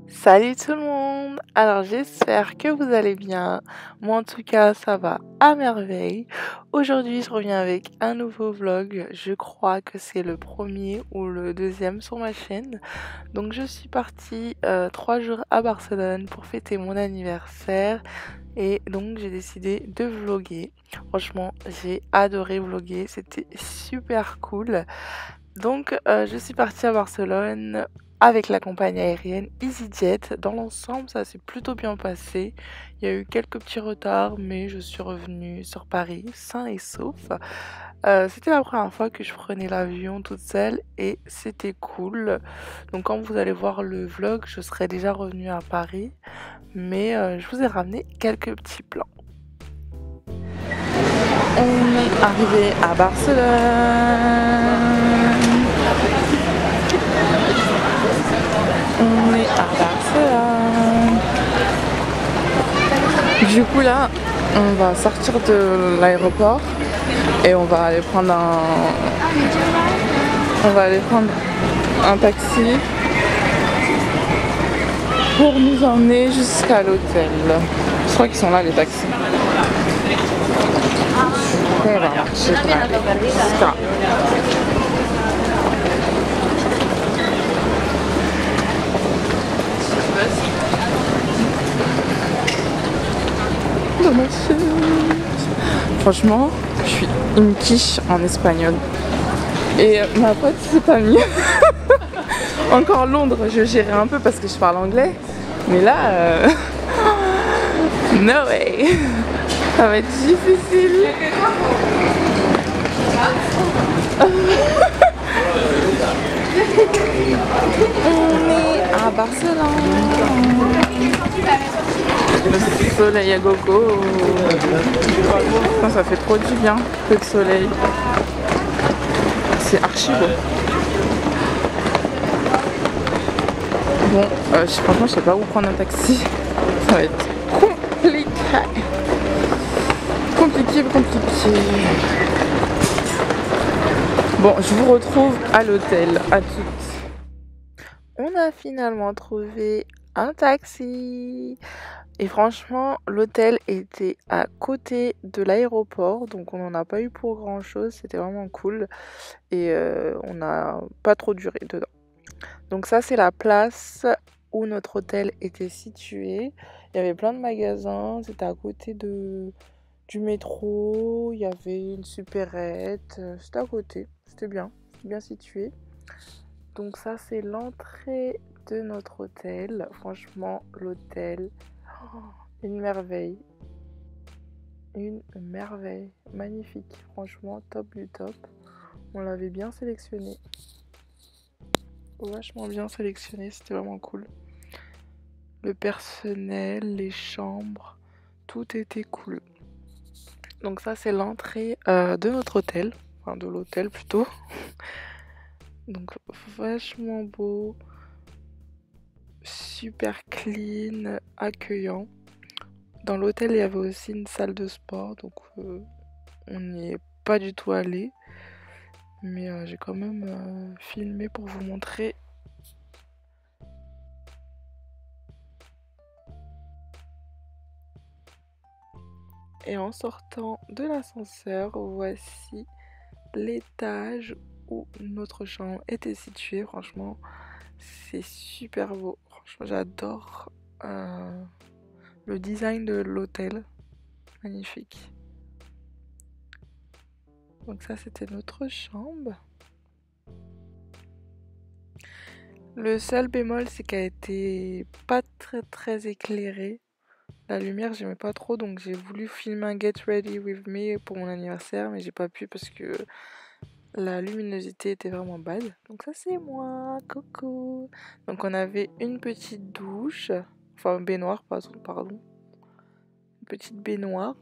Salut tout le monde! Alors j'espère que vous allez bien. Moi en tout cas ça va à merveille. Aujourd'hui je reviens avec un nouveau vlog. Je crois que c'est le premier ou le deuxième sur ma chaîne. Donc je suis partie 3 jours à Barcelone pour fêter mon anniversaire. Et donc j'ai décidé de vlogger. Franchement j'ai adoré vlogger, c'était super cool. Donc, je suis partie à Barcelone avec la compagnie aérienne EasyJet. Dans l'ensemble, ça s'est plutôt bien passé. Il y a eu quelques petits retards, mais je suis revenue sur Paris sain et sauf. C'était la première fois que je prenais l'avion toute seule et c'était cool. Donc, quand vous allez voir le vlog, je serai déjà revenue à Paris, mais je vous ai ramené quelques petits plans. On est arrivé à Barcelone. On est à Barcelone. Du coup là, on va sortir de l'aéroport et on va aller prendre un taxi pour nous emmener jusqu'à l'hôtel. Je crois qu'ils sont là les taxis. On va marcher pour aller jusqu'à. Franchement, je suis une quiche en espagnol. Et ma pote, c'est pas mieux. Encore Londres, je gérais un peu parce que je parle anglais. Mais là, no way. Ça va être difficile. On est à Barcelone. Le soleil à gogo. Ça fait trop du bien, peu de soleil. C'est archi beau. Bon, franchement, je sais pas où prendre un taxi. Ça va être compliqué. Compliqué. Bon, je vous retrouve à l'hôtel. À toutes. On a finalement trouvé un taxi. Et franchement, l'hôtel était à côté de l'aéroport, donc on n'en a pas eu pour grand chose, c'était vraiment cool. Et on n'a pas trop duré dedans. Donc ça, c'est la place où notre hôtel était situé. Il y avait plein de magasins, c'était à côté du métro, il y avait une supérette, c'était à côté, c'était bien situé. Donc ça, c'est l'entrée de notre hôtel. Franchement, l'hôtel, une merveille. Une merveille. Magnifique. Franchement, top du top. On l'avait bien sélectionné. Vachement bien sélectionné. C'était vraiment cool. Le personnel, les chambres, tout était cool. Donc ça, c'est l'entrée de notre hôtel. Enfin, de l'hôtel plutôt. Donc vachement beau. Super clean, accueillant. Dans l'hôtel, il y avait aussi une salle de sport, donc on n'y est pas du tout allé. Mais j'ai quand même filmé pour vous montrer. Et en sortant de l'ascenseur, voici l'étage où notre chambre était située. Franchement, c'est super beau. Franchement, j'adore le design de l'hôtel. Magnifique. Donc ça, c'était notre chambre. Le seul bémol, c'est qu'elle était pas très éclairée. La lumière, j'aimais pas trop, donc j'ai voulu filmer un Get Ready With Me pour mon anniversaire, mais j'ai pas pu parce que la luminosité était vraiment bad. Donc ça, c'est moi, coucou. Donc on avait une petite douche, enfin baignoire, pardon. Une petite baignoire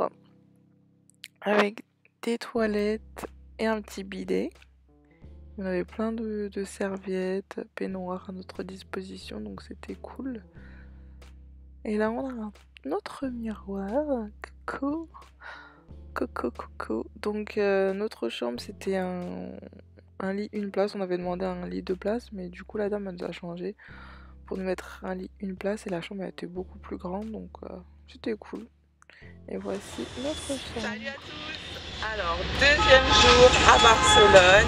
avec des toilettes et un petit bidet. On avait plein de serviettes, peignoirs à notre disposition, donc c'était cool. Et là, on a un autre miroir. Coucou. Donc, notre chambre, c'était un lit, une place. On avait demandé un lit 2 places, mais du coup, la dame, elle nous a changé pour nous mettre un lit, une place, et la chambre était beaucoup plus grande, donc c'était cool. Et voici notre chambre. Salut à tous. Alors, deuxième jour à Barcelone.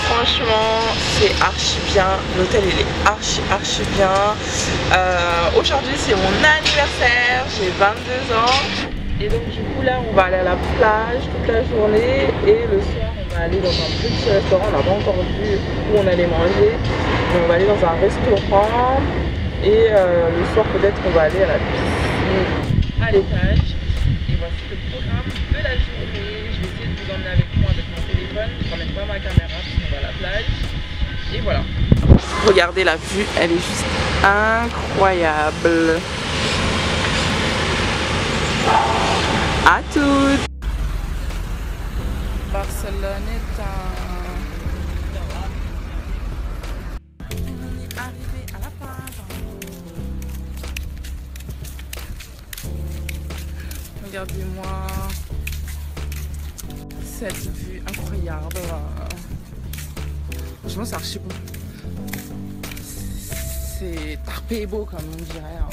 Franchement, c'est archi bien. L'hôtel, il est archi bien. Aujourd'hui, c'est mon anniversaire. J'ai 22 ans. Et donc, du coup, là, on va aller à la plage toute la journée. Et le soir, on va aller dans un petit restaurant. On n'a pas encore vu où on allait manger. Mais on va aller dans un restaurant. Et le soir, peut-être qu'on va aller à la piscine à l'étage. Et voici le programme de la journée. Je vais essayer de vous emmener avec moi avec mon téléphone. Je ne ramène pas ma caméra parce qu'on va à la plage. Et voilà. Regardez la vue, elle est juste incroyable. À toutes. Barcelone est On est arrivé à la plage. Regardez-moi cette vue incroyable. Franchement, c'est archi beau. C'est tarpé beau comme on dirait. Hein.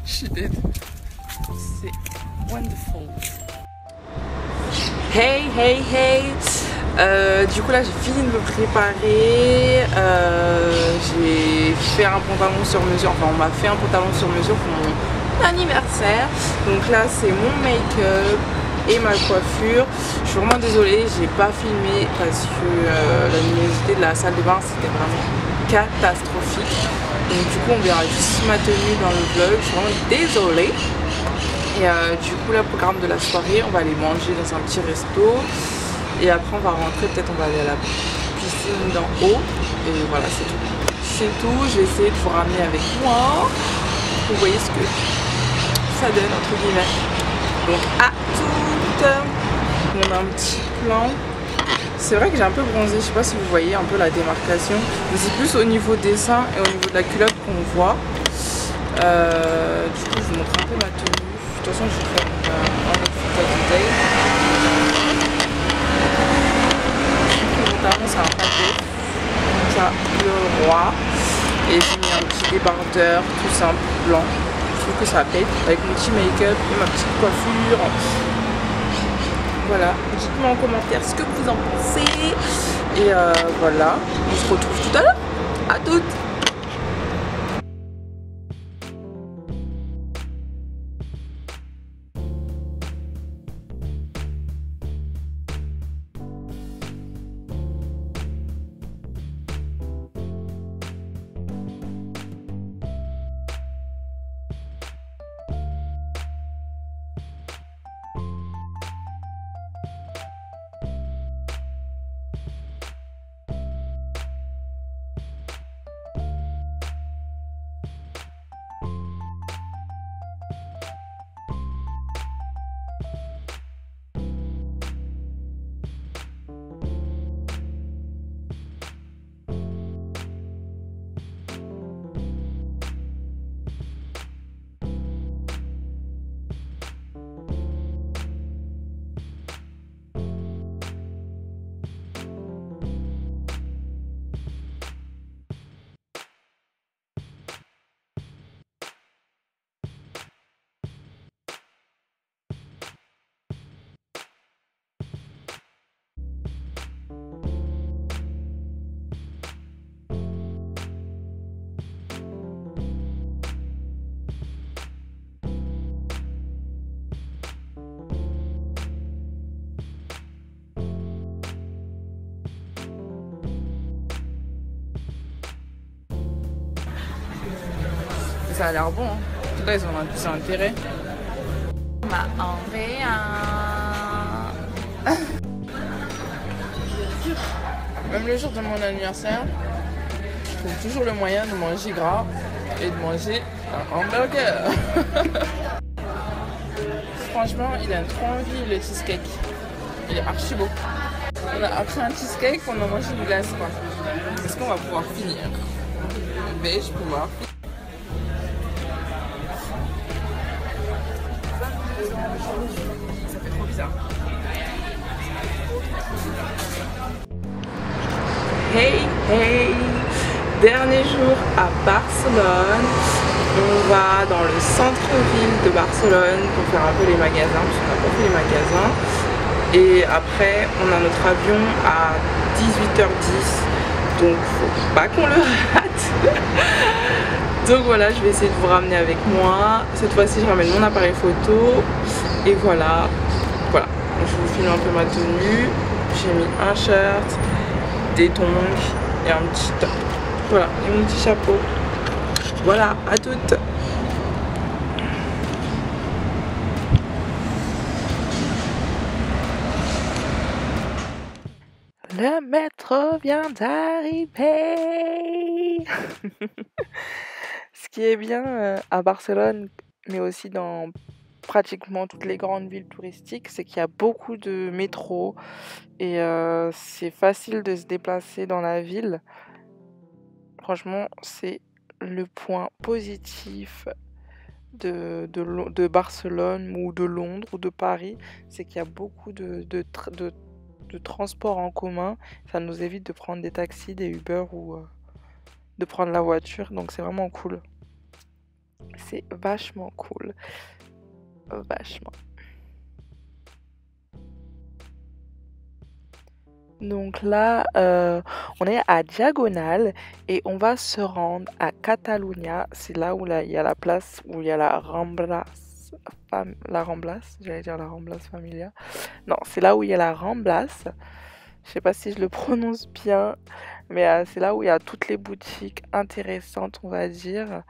Je suis dead. C'est wonderful. Hey. Du coup là j'ai fini de me préparer. J'ai fait un pantalon sur mesure. Enfin on m'a fait un pantalon sur mesure pour mon anniversaire. Donc là c'est mon make-up et ma coiffure. Je suis vraiment désolée, j'ai pas filmé parce que la luminosité de la salle de bain c'était vraiment catastrophique. Donc du coup on verra juste ma tenue dans le vlog. Je suis vraiment désolée. Et du coup le programme de la soirée, on va aller manger dans un petit resto. Et après on va rentrer, peut-être on va aller à la piscine d'en haut. Et voilà, c'est tout. C'est tout, je vais essayer de vous ramener avec moi. Vous voyez ce que ça donne entre guillemets. Donc à toutes. On a un petit plan. C'est vrai que j'ai un peu bronzé, je sais pas si vous voyez un peu la démarcation. Mais c'est plus au niveau des seins et au niveau de la culotte qu'on voit. Du coup je vous montre un peu ma tenue. De toute façon je vous fais un autre photo détail. C'est un paquet, ça le roi, et j'ai mis un petit débardeur tout simple blanc. Je trouve que ça pète avec mon petit make-up et ma petite coiffure. Voilà, dites-moi en commentaire ce que vous en pensez. Et voilà, on se retrouve tout à l'heure. À toutes. Ça a l'air bon, hein. En tout cas, ils ont un petit intérêt. On m'a enlevé un... Même le jour de mon anniversaire, je trouve toujours le moyen de manger gras et de manger un hamburger. Franchement, il a trop envie le cheesecake. Il est archi beau. On a après un cheesecake, on a mangé une glace, quoi. Est-ce qu'on va pouvoir finir? Vais-je pouvoir finir? Ça fait trop bizarre. Hey, Dernier jour à Barcelone. On va dans le centre-ville de Barcelone pour faire un peu les magasins, parce qu'on n'a pas fait les magasins. Et après, on a notre avion à 18h10, donc faut pas qu'on le rate. Donc voilà, je vais essayer de vous ramener avec moi. Cette fois-ci, je ramène mon appareil photo. Et voilà, je vous filme un peu ma tenue. J'ai mis un shirt, des tongs et un petit top. Voilà, et mon petit chapeau. Voilà, à toutes. Le métro vient d'arriver. Ce qui est bien à Barcelone, mais aussi dans pratiquement toutes les grandes villes touristiques, c'est qu'il y a beaucoup de métro et c'est facile de se déplacer dans la ville. Franchement, c'est le point positif de Barcelone ou de Londres ou de Paris, c'est qu'il y a beaucoup de transports en commun. Ça nous évite de prendre des taxis, des Uber ou de prendre la voiture. Donc c'est vraiment cool. C'est vachement cool. Vachement. Donc là, on est à Diagonale et on va se rendre à Catalunya. C'est là où il y a la place où il y a la Ramblas, j'allais dire la Ramblas Familia. Non, c'est là où il y a la Ramblas. Je sais pas si je le prononce bien, mais c'est là où il y a toutes les boutiques intéressantes, on va dire.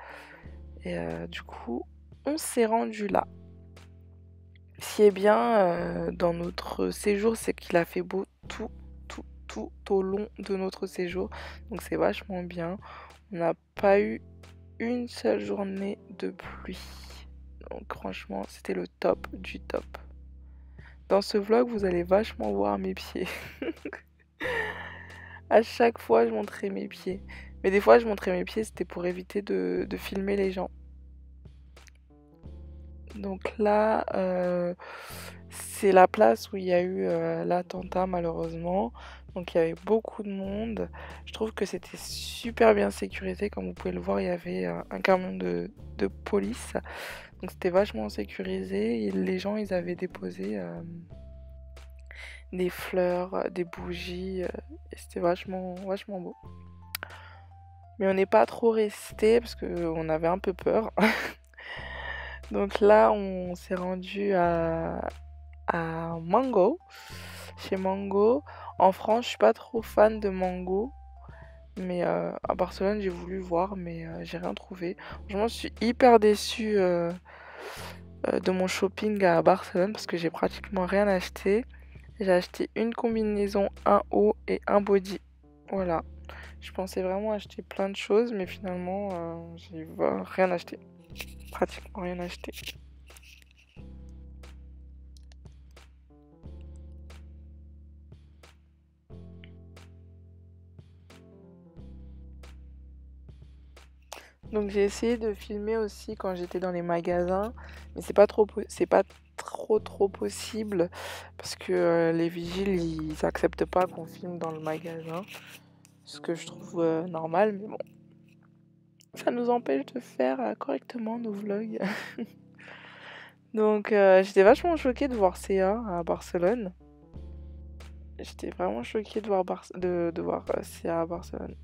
Et du coup, on s'est rendu là. Ce qui est bien dans notre séjour, c'est qu'il a fait beau tout au long de notre séjour. Donc c'est vachement bien. On n'a pas eu une seule journée de pluie. Donc franchement, c'était le top du top. Dans ce vlog, vous allez vachement voir mes pieds. À chaque fois, je montrais mes pieds. Mais des fois, je montrais mes pieds, c'était pour éviter de filmer les gens. Donc là, c'est la place où il y a eu l'attentat malheureusement. Donc il y avait beaucoup de monde. Je trouve que c'était super bien sécurisé. Comme vous pouvez le voir, il y avait un camion de police. Donc c'était vachement sécurisé. Et les gens, ils avaient déposé des fleurs, des bougies. Et c'était vachement beau. Mais on n'est pas trop resté parce qu'on avait un peu peur. Donc là, on s'est rendu à Mango, chez Mango. En France, je suis pas trop fan de Mango, mais à Barcelone, j'ai voulu voir, mais j'ai rien trouvé. Franchement, je suis hyper déçue de mon shopping à Barcelone parce que j'ai pratiquement rien acheté. J'ai acheté une combinaison, un haut et un body. Voilà. Je pensais vraiment acheter plein de choses, mais finalement, j'ai rien acheté. Pratiquement rien acheté. Donc j'ai essayé de filmer aussi quand j'étais dans les magasins, mais c'est pas trop possible parce que les vigiles ils acceptent pas qu'on filme dans le magasin, ce que je trouve normal, mais bon, ça nous empêche de faire correctement nos vlogs. Donc j'étais vachement choquée de voir CA à Barcelone. J'étais vraiment choquée de voir CA à Barcelone.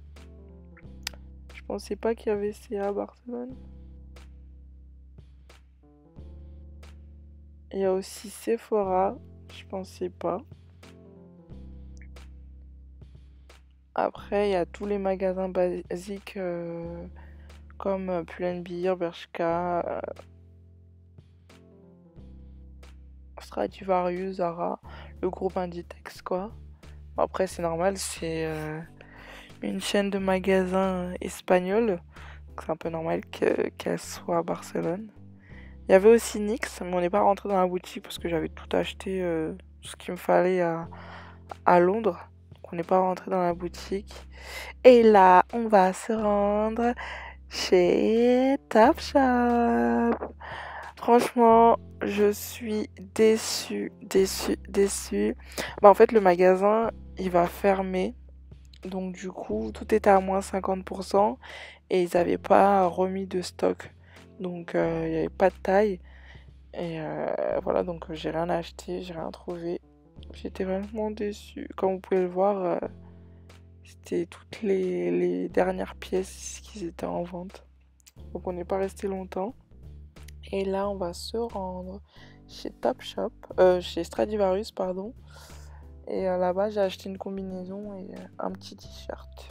Je pensais pas qu'il y avait CA à Barcelone. Il y a aussi Sephora, je pensais pas. Après, il y a tous les magasins basiques comme Pull&Bear, Bershka, Stradivarius, Zara, le groupe Inditex quoi. Après, c'est normal, c'est une chaîne de magasins espagnols. C'est un peu normal qu'elle soit à Barcelone. Il y avait aussi NYX, mais on n'est pas rentré dans la boutique parce que j'avais tout acheté, ce qu'il me fallait à Londres. Donc on n'est pas rentré dans la boutique. Et là, on va se rendre chez Topshop. Franchement, je suis déçue. Bah, en fait, le magasin, il va fermer. Donc du coup, tout était à moins 50% et ils n'avaient pas remis de stock. Donc il n'y avait pas de taille. Et voilà, donc j'ai rien acheté, j'ai rien trouvé. J'étais vraiment déçue. Comme vous pouvez le voir, c'était toutes les dernières pièces qui étaient en vente. Donc on n'est pas resté longtemps. Et là, on va se rendre chez Topshop, chez Stradivarius, pardon. Et là-bas, j'ai acheté une combinaison et un petit t-shirt.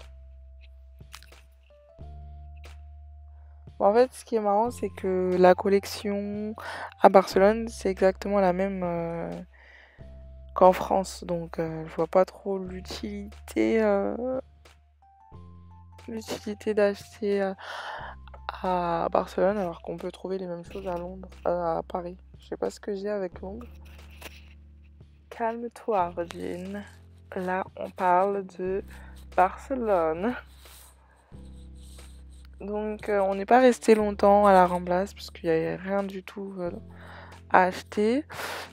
Bon, en fait, ce qui est marrant, c'est que la collection à Barcelone, c'est exactement la même qu'en France. Donc, je vois pas trop l'utilité d'acheter à Barcelone alors qu'on peut trouver les mêmes choses à Londres, à Paris. Je sais pas ce que j'ai avec Londres. Calme-toi, Regine. Là, on parle de Barcelone. Donc, on n'est pas resté longtemps à la Ramblas parce qu'il n'y avait rien du tout à acheter.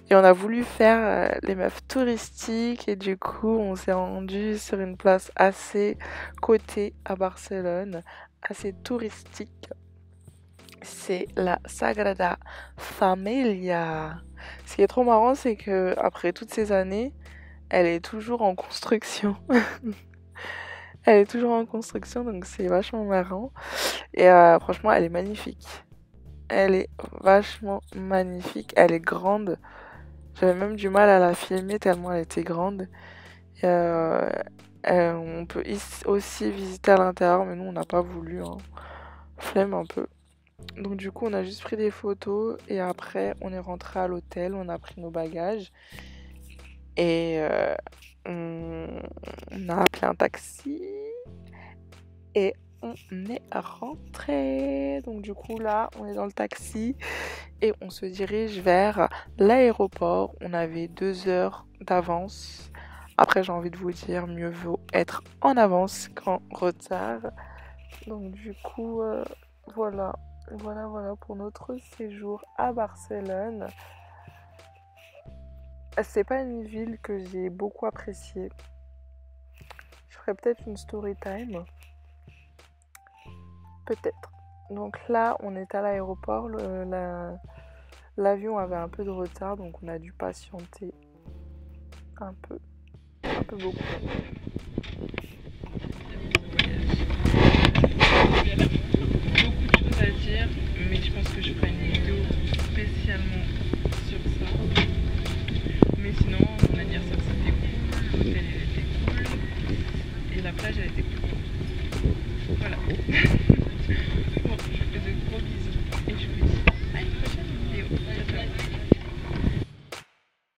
Et on a voulu faire les meufs touristiques. Et du coup, on s'est rendu sur une place assez cotée à Barcelone, assez touristique. C'est la Sagrada Familia. Ce qui est trop marrant, c'est que après toutes ces années, elle est toujours en construction. Elle est toujours en construction, donc c'est vachement marrant. Et franchement, elle est magnifique. Elle est vachement magnifique. Elle est grande. J'avais même du mal à la filmer tellement elle était grande. Et, on peut aussi visiter à l'intérieur, mais nous, on n'a pas voulu. Hein. Flemme un peu. Donc du coup, on a juste pris des photos et après, on est rentré à l'hôtel, on a pris nos bagages et on a appelé un taxi et on est rentré. Donc du coup, là, on est dans le taxi et on se dirige vers l'aéroport. On avait 2 heures d'avance. Après, j'ai envie de vous dire, mieux vaut être en avance qu'en retard. Donc du coup, voilà. Voilà pour notre séjour à Barcelone. C'est pas une ville que j'ai beaucoup appréciée. Je ferais peut-être une story time. Peut-être. Donc là, on est à l'aéroport. L'avion avait un peu de retard, donc on a dû patienter un peu beaucoup.